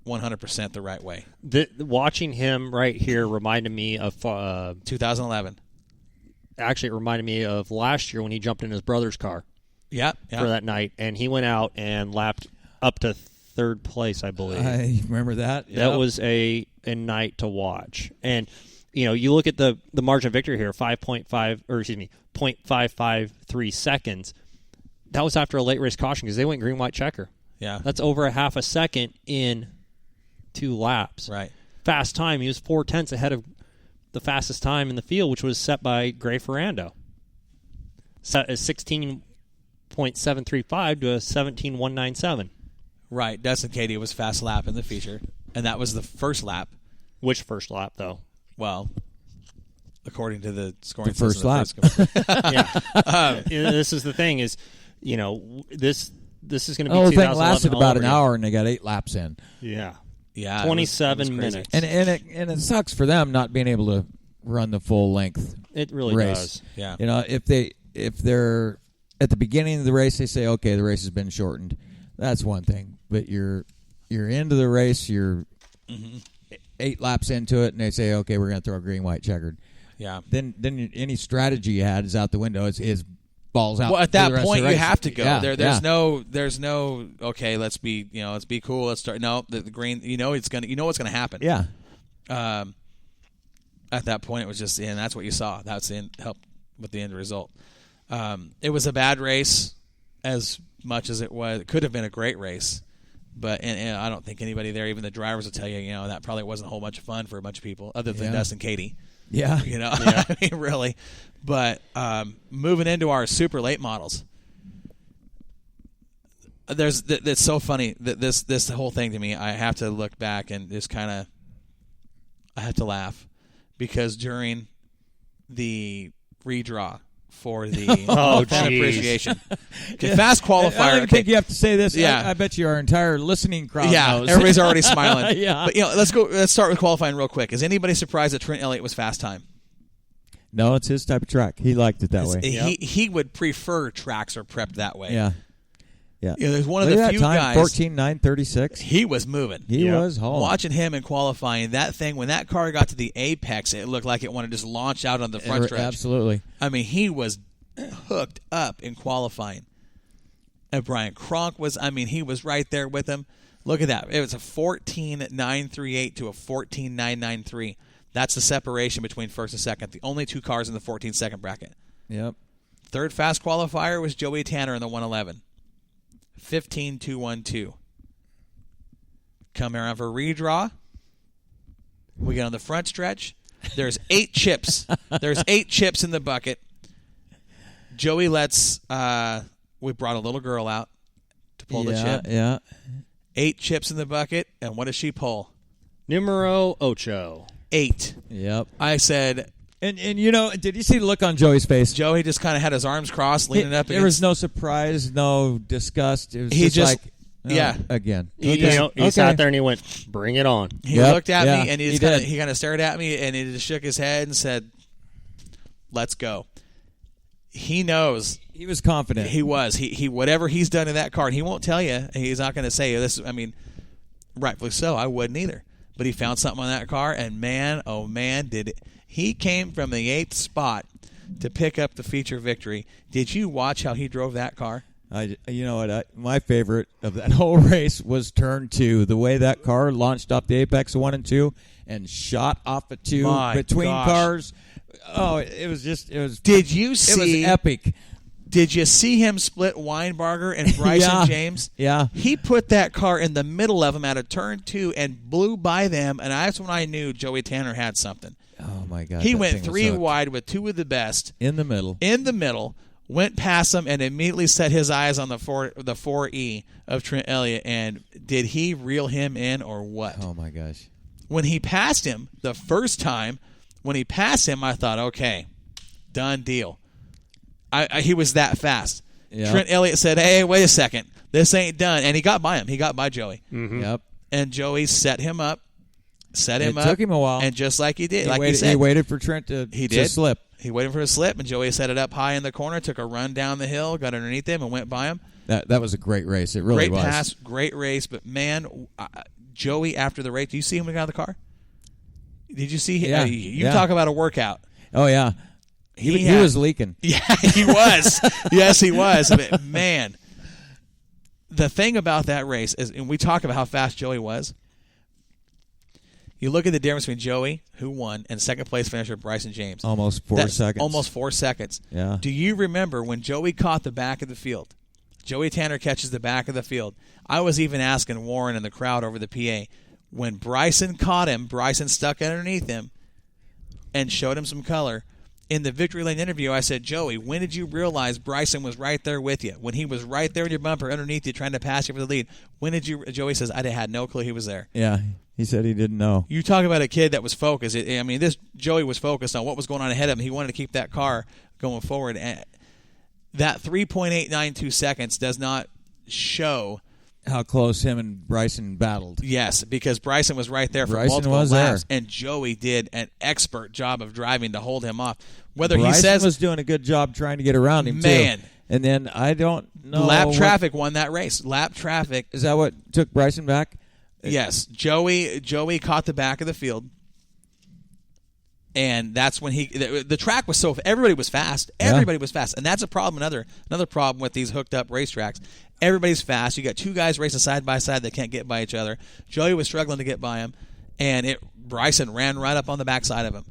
100% the right way. Watching him right here reminded me of 2011. Actually, it reminded me of last year when he jumped in his brother's car. Yeah. For that night, and he went out and lapped up to third place, I believe. I remember that. Yep. That was a night to watch. And you look at the margin of victory here, 0.553 seconds. That was after a late race caution because they went green, white, checker. Yeah. That's over a half a second in 2 laps. Right. Fast time. He was 0.4 ahead of the fastest time in the field, which was set by Gray Ferrando. Set as 16.735 to a 17.197. Right. Dustin Katie was fast lap in the feature, and that was the first lap. Which first lap, though? Well, according to the scoring first system, yeah. This is the thing is, this is going to be. The whole thing 2011 lasted about an all over hour, and they got 8 laps in. Yeah. Yeah. 27 it was minutes. And it sucks for them not being able to run the full length. It really race. does. Yeah. If they're at the beginning of the race, they say, okay, the race has been shortened. That's one thing. But you're into the race. You're 8 laps into it, and they say, okay, we're going to throw a green, white, checkered. Yeah. Then any strategy you had is out the window. It's balls out. Well, at that point, you have to go. Yeah, there's no. Okay, let's be cool. Let's start. No, the green. What's going to happen. Yeah. At that point, it was just, and that's what you saw. That's the help with the end result. It was a bad race, as much as it was. It could have been a great race, but and I don't think anybody there, even the drivers, will tell you, that probably wasn't a whole bunch of fun for a bunch of people, other than Dustin Katie. Yeah. I mean, really. But moving into our super late models, it's so funny that this whole thing to me, I have to look back and just kind of, I have to laugh, because during the redraw for the fan appreciation, fast qualifier. I don't even think you have to say this. Yeah. I bet you our entire listening crowd knows. Everybody's already smiling. Yeah. But let's start with qualifying real quick. Is anybody surprised that Trent Elliott was fast time? No, it's his type of track. He liked it that way. He would prefer tracks are prepped that way. Yeah. Yeah. There's one of Look the at few that guys. time, 14:9:36. He was moving. He was hauling. Watching him in qualifying, that thing, when that car got to the apex, it looked like it wanted to just launch out on the front stretch. Absolutely. I mean, he was hooked up in qualifying. And Brian Cronk was, he was right there with him. Look at that. It was a 14.938 to a 14.993. That's the separation between first and second. The only 2 cars in the 14-second bracket. Yep. Third fast qualifier was Joey Tanner in the 111. 15.212. Come around for redraw. We get on the front stretch. There's 8 chips. There's 8 chips in the bucket. Joey lets, we brought a little girl out to pull the chip. Yeah. 8 chips in the bucket, and what does she pull? Numero ocho. 8. Yep. I said... And did you see the look on Joey's face? Joey just kind of had his arms crossed, leaning up. There was no surprise, no disgust. It was like, again. He sat there and he went, "Bring it on." He looked at me and he kind of stared at me and he just shook his head and said, "Let's go." He knows. He was confident. He was. He whatever he's done in that car, and he won't tell you. He's not going to say this. Rightfully so. I wouldn't either. But he found something on that car, and man, oh man, did it. He came from the 8th spot to pick up the feature victory. Did you watch how he drove that car? You know what? My favorite of that whole race was turn 2. The way that car launched off the apex of 1 and 2 and shot off of 2 between cars. Oh, it was. Did you see? It was epic. Did you see him split Weinbarger and Bryson James? Yeah. He put that car in the middle of them out of turn 2 and blew by them, and that's when I knew Joey Tanner had something. Oh, my God. He went 3 wide with 2 of the best. In the middle. Went past them and immediately set his eyes on the 4E of Trent Elliott. And did he reel him in or what? Oh, my gosh. When he passed him the first time, I thought, okay, done deal. He was that fast. Yep. Trent Elliott said, hey, wait a second. This ain't done. And he got by him. He got by Joey. Mm-hmm. Yep. And Joey set him up. It took him a while. And just like he did. He waited for Trent to slip. He waited for a slip, and Joey set it up high in the corner, took a run down the hill, got underneath him, and went by him. That was a great race. It really was. Great pass, great race. But, man, Joey after the race. Do you see him when he got out of the car? Did you see him? Yeah. You Yeah. talk about a workout. Oh yeah, he was leaking. Yeah, he was. Yes, he was. I mean, man, the thing about that race is, and we talk about how fast Joey was. You look at the difference between Joey, who won, and second place finisher Bryson James. Almost 4 seconds. Almost 4 seconds. Yeah. Do you remember when Joey caught the back of the field? Joey Tanner catches the back of the field. I was even asking Warren and the crowd over the PA. When Bryson caught him, Bryson stuck underneath him and showed him some color. In the Victory Lane interview, I said, Joey, when did you realize Bryson was right there with you? When he was right there in your bumper underneath you trying to pass you for the lead. When did you? Joey says, I had no clue he was there. Yeah, he said he didn't know. You talk about a kid that was focused. I mean, this Joey was focused on what was going on ahead of him. He wanted to keep that car going forward. And that 3.892 seconds does not show how close him and Bryson battled. Yes, because Bryson was right there for Bryson multiple was laps, there. and Joey did an expert job of driving to hold him off. Whether Bryson he says was doing a good job trying to get around him Man. too. And then I don't know. lap traffic won that race. Lap traffic. Is that what took Bryson back? Yes, Joey caught the back of the field, and that's when the track was so everybody was fast. Everybody was fast, and that's a problem. Another problem with these hooked up racetracks. Everybody's fast. You got two guys racing side by side that can't get by each other. Joey was struggling to get by him, and Bryson ran right up on the backside of him.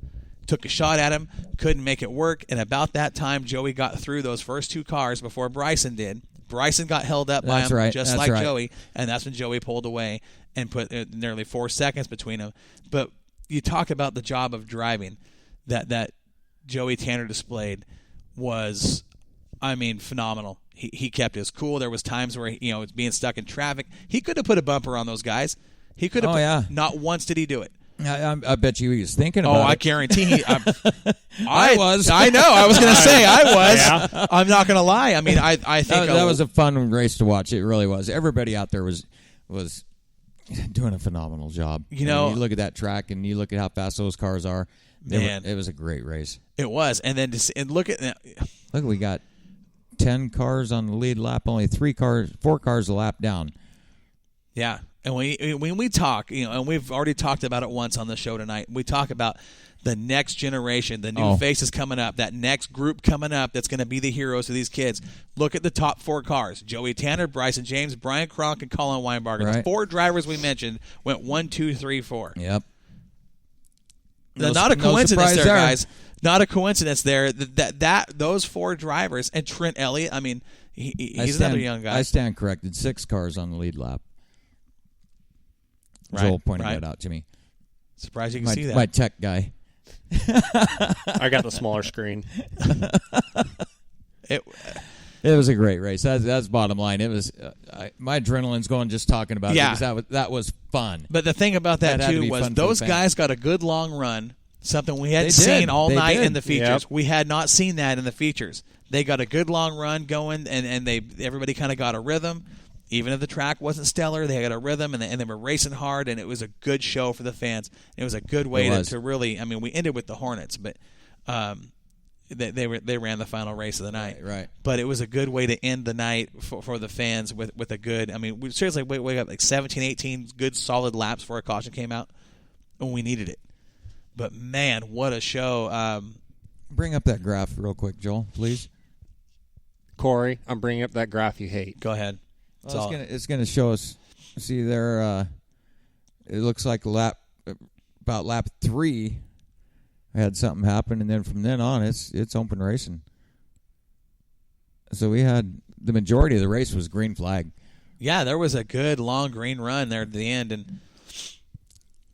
Took a shot at him, couldn't make it work, and about that time, Joey got through those first two cars before Bryson did. Bryson got held up by him just like Joey, and that's when Joey pulled away and put nearly 4 seconds between them. But you talk about the job of driving that Joey Tanner displayed was, I mean, phenomenal. He kept his cool. There was times where he was being stuck in traffic. He could have put a bumper on those guys. He could have. Not once did he do it. I bet you he was thinking about it. I guarantee he. I was. I know. I was going to say I was. Yeah. I'm not going to lie. I mean, I think that was a fun race to watch. It really was. Everybody out there was doing a phenomenal job. You look at that track and you look at how fast those cars are. Man, it was a great race. It was. And then look at we got 10 cars on the lead lap. Only 4 cars a lap down. Yeah. And when we talk, and we've already talked about it once on the show tonight, we talk about the next generation, the new faces coming up, that next group coming up that's going to be the heroes of these kids. Look at the top 4 cars. Joey Tanner, Bryson James, Brian Kronk, and Colin Weinbarger. Right. The 4 drivers we mentioned went 1, 2, 3, 4. Yep. Not a coincidence there, there, guys. Not a coincidence there. That those 4 drivers, and Trent Elliott, I mean, he's another young guy. I stand corrected. 6 cars on the lead lap. Right, Joel pointed that out to me. Surprised you can see that. My tech guy. I got the smaller screen. It was a great race. That's bottom line. It was my adrenaline's going just talking about it because that was fun. But the thing about that too was those guys got a good long run, something we hadn't seen all night in the features. Yep. We had not seen that in the features. They got a good long run going, and everybody kind of got a rhythm. Even if the track wasn't stellar, they got a rhythm, and they were racing hard, and it was a good show for the fans. It was a good way to really. I mean, we ended with the Hornets, but they ran the final race of the night. Right. But it was a good way to end the night for the fans with a good. I mean, we seriously we got like 17, 18 good solid laps before a caution came out, and we needed it. But man, what a show! Bring up that graph real quick, Joel, please. Corey, I'm bringing up that graph you hate. Go ahead. It's going to show us. See there. It looks like about lap 3, I had something happen, and then from then on, it's open racing. So we had the majority of the race was green flag. Yeah, there was a good long green run there at the end, and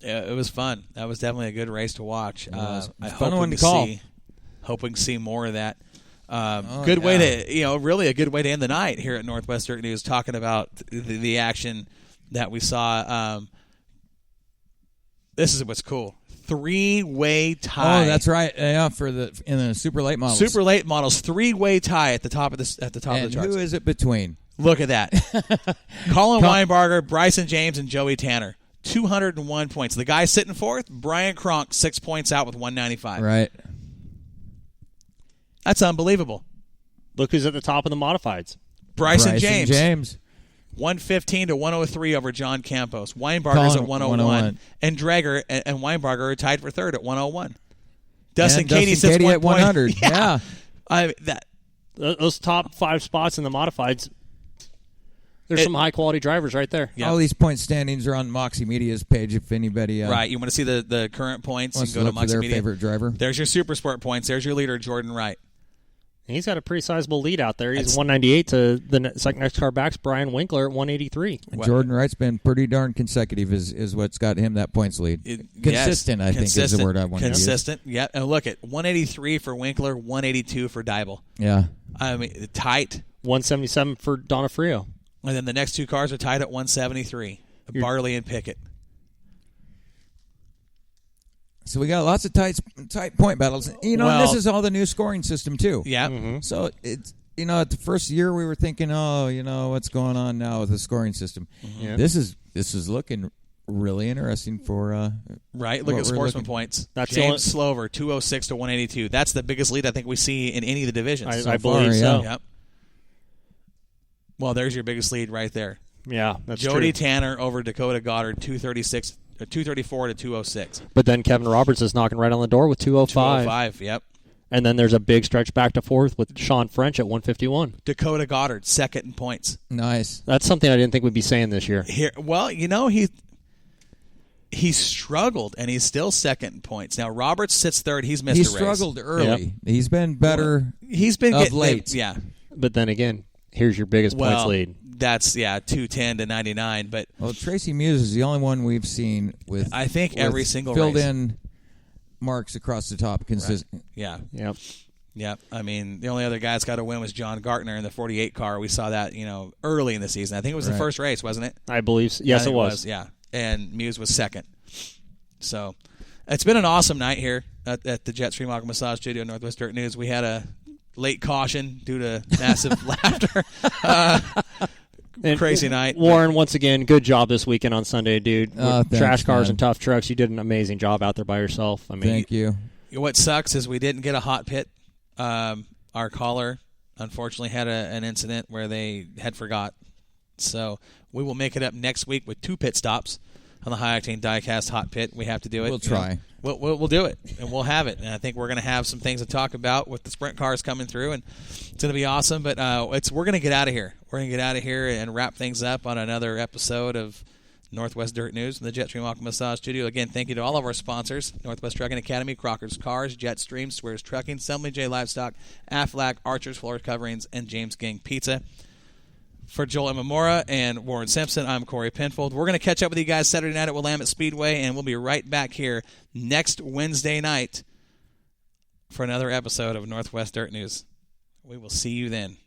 it was fun. That was definitely a good race to watch. I hope we can see more of that. Good way to, really a good way to end the night here at Northwest Dirt News, talking about the action that we saw. This is what's cool. 3-way tie. Oh, that's right. Yeah, in the super late models. Super late models, 3-way tie at the top of the and charts. Who is it between? Look at that. Colin Weinbarger, Bryson James, and Joey Tanner. 201 points. The guy sitting fourth, Brian Kronk, 6 points out with 195. Right. That's unbelievable. Look who's at the top of the modifieds. Bryson James. 115 to 103 over John Campos. Weinbarger's Colin, at 101. 101. And Drager and Weinbarger are tied for third at 101. Dustin And Katie Dustin sits Katie 1 at 100. point. Yeah. Those top 5 spots in the modifieds, there's some high-quality drivers right there. Yeah. All these point standings are on Moxie Media's page if anybody Right. You want to see the current points wants and to go to look for Moxie their Media. favorite driver. There's your Super Sport points. There's your leader, Jordan Wright. He's got a pretty sizable lead out there. He's 198 to the second next car back's Brian Winkler at 183. And Jordan Wright's been pretty darn consecutive is what's got him that points lead. Consistent, I think, is the word I want to use. Consistent, yeah. And look at 183 for Winkler, 182 for Dybel. Yeah. I mean, tight. 177 for Donofrio. And then the next 2 cars are tied at 173, Barley and Pickett. So we got lots of tight point battles. And this is all the new scoring system, too. Yeah. Mm-hmm. So it's, at the first year we were thinking, what's going on now with the scoring system. Mm-hmm. Yeah. This is looking really interesting for right. Look at sportsman points. That's James Slover, 206 to 182. That's the biggest lead I think we see in any of the divisions. I believe so. Yeah. Yep. Well, there's your biggest lead right there. Yeah, that's Jody true. Tanner over Dakota Goddard, 234 to 206. But then Kevin Roberts is knocking right on the door with 205. 205, yep. And then there's a big stretch back to fourth with Sean French at 151. Dakota Goddard, second in points. Nice. That's something I didn't think we'd be saying this year. He struggled, and he's still second in points. Now, Roberts sits third. He's missed He a race. struggled early. Yep. He's been better He's been of getting late. Yeah. But then again, here's your biggest points lead. That's 210 to 99. But Well, Tracy Muse is the only one we've seen with I think every single filled race. in marks across the top consistent. Yeah. Yep. Yeah, I mean, the only other guy that's got to win was John Gartner in the 48 car. We saw that, early in the season. I think it was the first race, wasn't it? I believe so. Yes, I think it was. Yeah, and Muse was second. So it's been an awesome night here at the Jetstream Aqua Massage Studio, Northwest Dirt News. We had a late caution due to massive laughter. Crazy night. Warren, once again, good job this weekend on Sunday, dude. Thanks, Trash cars man. and tough trucks. You did an amazing job out there by yourself. I mean, Thank you. What sucks is we didn't get a hot pit. Our caller, unfortunately, had an incident where they had forgot. So we will make it up next week with 2 pit stops on the high octane diecast hot pit. We have to do it. We'll try. We'll do it, and we'll have it. And I think we're going to have some things to talk about with the sprint cars coming through, and it's going to be awesome. But we're going to get out of here. We're going to get out of here and wrap things up on another episode of Northwest Dirt News from the Jetstream Aqua Massage Studio. Again, thank you to all of our sponsors: Northwest Trucking Academy, Crocker's Cars, Jetstream, Swears Trucking, Assembly J Livestock, Aflac, Archer's Floor Coverings, and James Gang Pizza. For Joel Imamura and Warren Simpson, I'm Corey Penfold. We're going to catch up with you guys Saturday night at Willamette Speedway, and we'll be right back here next Wednesday night for another episode of Northwest Dirt News. We will see you then.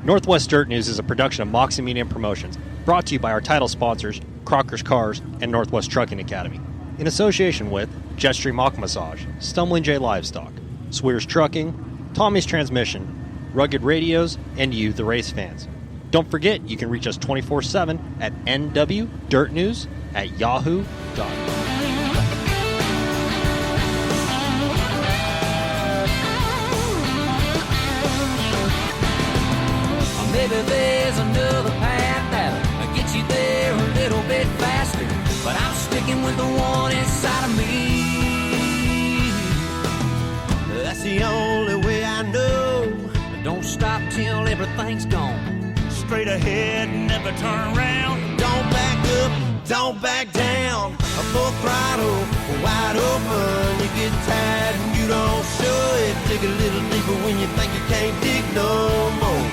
Northwest Dirt News is a production of Moxie Media and Promotions, brought to you by our title sponsors, Crocker's Cars and Northwest Trucking Academy, in association with Jetstream Aqua Massage, Stumbling J Livestock, Swears Trucking, Tommy's Transmission, Rugged Radios, and you, the race fans. Don't forget, you can reach us 24/7 at nwdirtnews@yahoo.com. Maybe there's another path that'll get you there a little bit faster, but I'm sticking with the one inside of me. That's the only way I know. Don't stop till everything's gone. Straight ahead, never turn around. Don't back up, don't back down. A full throttle, wide open. You get tired and you don't show it. Dig a little deeper when you think you can't dig no more.